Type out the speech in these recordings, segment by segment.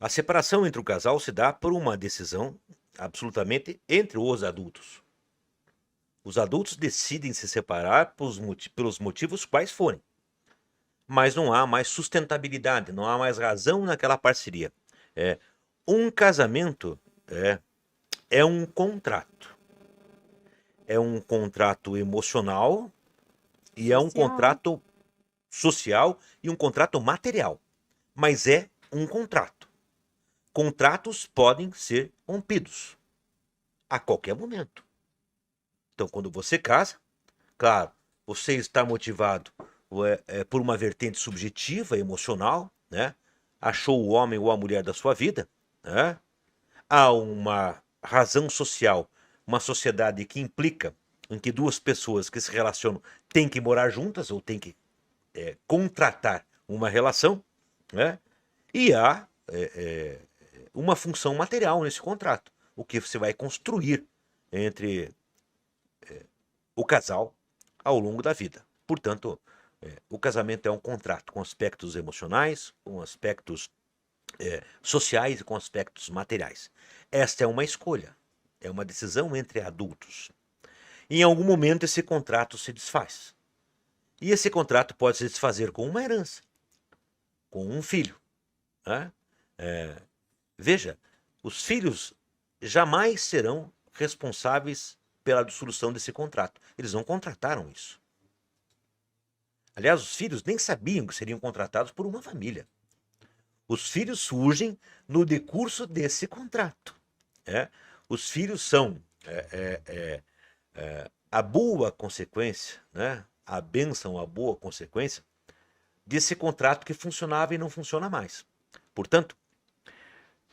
A separação entre o casal se dá por uma decisão absolutamente entre os adultos. Os adultos decidem se separar pelos motivos quais forem. Mas não há mais sustentabilidade, não há mais razão naquela parceria. Um casamento é um contrato. É um contrato emocional e é um Social. contrato social e um contrato material. Mas é um contrato. Contratos podem ser rompidos a qualquer momento. Então, quando você casa, claro, você está motivado por uma vertente subjetiva, emocional, né? Achou o homem ou a mulher da sua vida, né? Há uma razão social, uma sociedade que implica em que duas pessoas que se relacionam têm que morar juntas ou têm que contratar uma relação, né? E há uma função material nesse contrato, o que você vai construir entre o casal ao longo da vida. Portanto, o casamento é um contrato com aspectos emocionais, com aspectos sociais e com aspectos materiais. Esta é uma escolha, é uma decisão entre adultos. Em algum momento esse contrato se desfaz. E esse contrato pode se desfazer com uma herança, com um filho. Né? Veja, os filhos jamais serão responsáveis pela dissolução desse contrato. Eles não contrataram isso. Aliás, os filhos nem sabiam que seriam contratados por uma família. Os filhos surgem no decurso desse contrato. Os filhos são a boa consequência, né? A bênção, a boa consequência desse contrato que funcionava e não funciona mais. Portanto,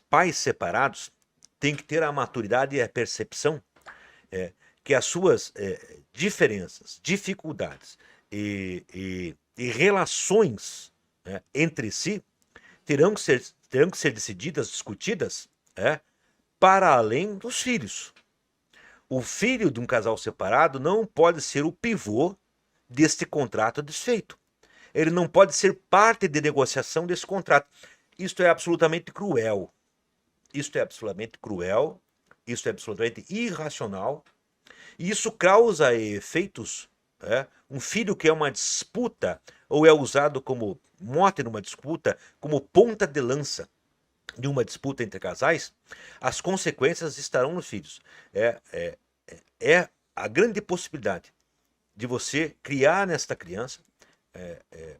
pais separados têm que ter a maturidade e a percepção que as suas diferenças, dificuldades e relações entre si terão que ser decididas, discutidas para além dos filhos. O filho de um casal separado não pode ser o pivô deste contrato desfeito. Ele não pode ser parte de negociação desse contrato. Isto é absolutamente cruel. Isto é absolutamente cruel. Isto é absolutamente irracional. E isso causa efeitos. Um filho que é uma disputa ou é usado como mote numa disputa, como ponta de lança de uma disputa entre casais, as consequências estarão nos filhos. É a grande possibilidade de você criar nesta criança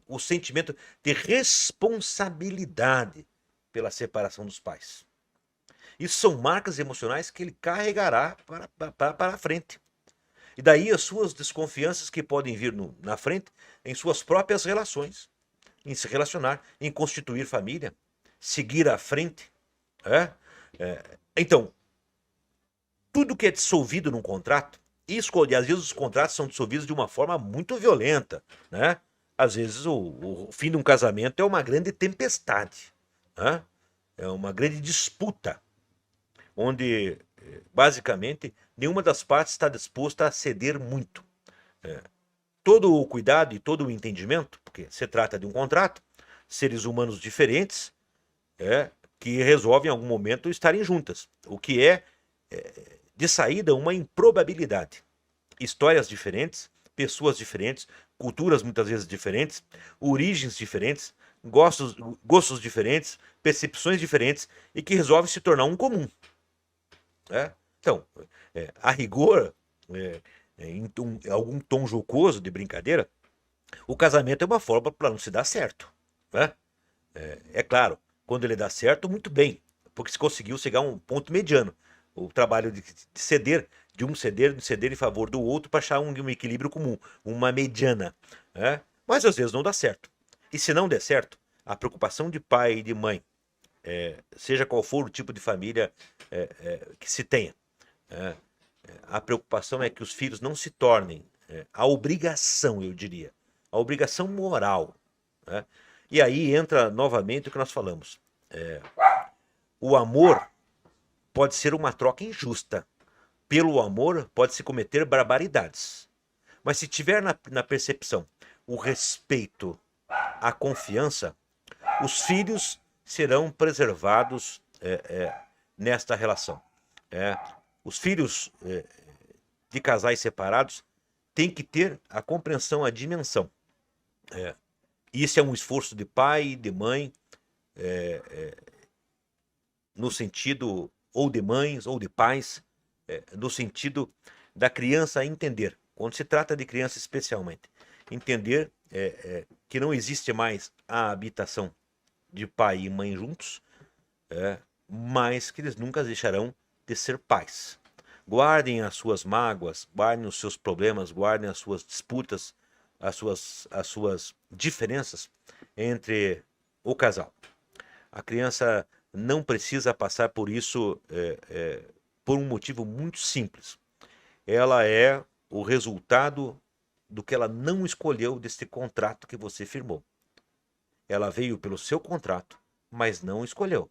o sentimento de responsabilidade pela separação dos pais. Isso são marcas emocionais que ele carregará para frente. E daí as suas desconfianças que podem vir na frente em suas próprias relações, em se relacionar, em constituir família, seguir à frente. Então, tudo que é dissolvido num contrato, e às vezes os contratos são dissolvidos de uma forma muito violenta, né? Às vezes o fim de um casamento é uma grande tempestade, né? É uma grande disputa, onde basicamente nenhuma das partes está disposta a ceder muito. Todo o cuidado e todo o entendimento, porque se trata de um contrato, seres humanos diferentes, que resolvem em algum momento estarem juntas, o que é de saída uma improbabilidade. Histórias diferentes, pessoas diferentes, culturas muitas vezes diferentes, origens diferentes, gostos diferentes, percepções diferentes e que resolvem se tornar um comum. Então, a rigor, em algum tom jocoso de brincadeira, o casamento é uma forma para não se dar certo. Né? É claro, quando ele dá certo, muito bem, porque se conseguiu chegar a um ponto mediano. O trabalho de ceder, de ceder em favor do outro para achar um equilíbrio comum, uma mediana. Mas às vezes não dá certo. E se não der certo, a preocupação de pai e de mãe, seja qual for o tipo de família que se tenha, a preocupação é que os filhos não se tornem a obrigação, eu diria, a obrigação moral. E aí entra novamente o que nós falamos. O amor pode ser uma troca injusta. Pelo amor pode-se cometer barbaridades. Mas se tiver na percepção o respeito, a confiança, os filhos serão preservados nesta relação. Os filhos de casais separados têm que ter a compreensão, a dimensão. Isso é um esforço de pai e de mãe, no sentido, ou de mães, ou de pais, no sentido da criança entender, quando se trata de criança especialmente, entender que não existe mais a habitação de pai e mãe juntos, mas que eles nunca deixarão de ser pais. Guardem as suas mágoas, guardem os seus problemas, guardem as suas disputas, as suas diferenças entre o casal. A criança não precisa passar por isso por um motivo muito simples. Ela é o resultado do que ela não escolheu desse contrato que você firmou. Ela veio pelo seu contrato, mas não escolheu.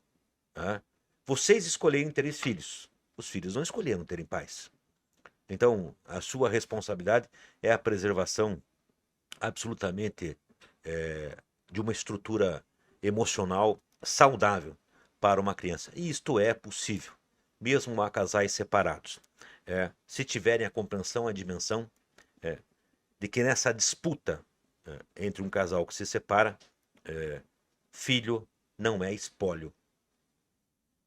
Né? Vocês escolheram ter filhos. Os filhos não escolheram terem pais. Então, a sua responsabilidade é a preservação absolutamente de uma estrutura emocional saudável para uma criança. E isto é possível, mesmo a casais separados. Se tiverem a compreensão, a dimensão de que nessa disputa entre um casal que se separa, filho não é espólio.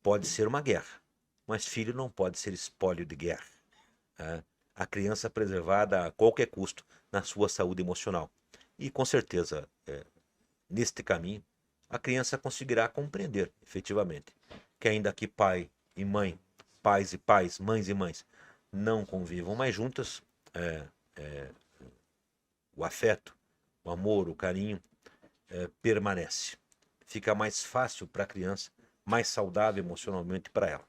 Pode ser uma guerra, mas filho não pode ser espólio de guerra. A criança preservada a qualquer custo na sua saúde emocional. E com certeza, neste caminho, a criança conseguirá compreender, efetivamente, que ainda que pai e mãe, pais e pais, mães e mães, não convivam mais juntas, o afeto, o amor, o carinho permanece. Fica mais fácil para a criança, mais saudável emocionalmente para ela.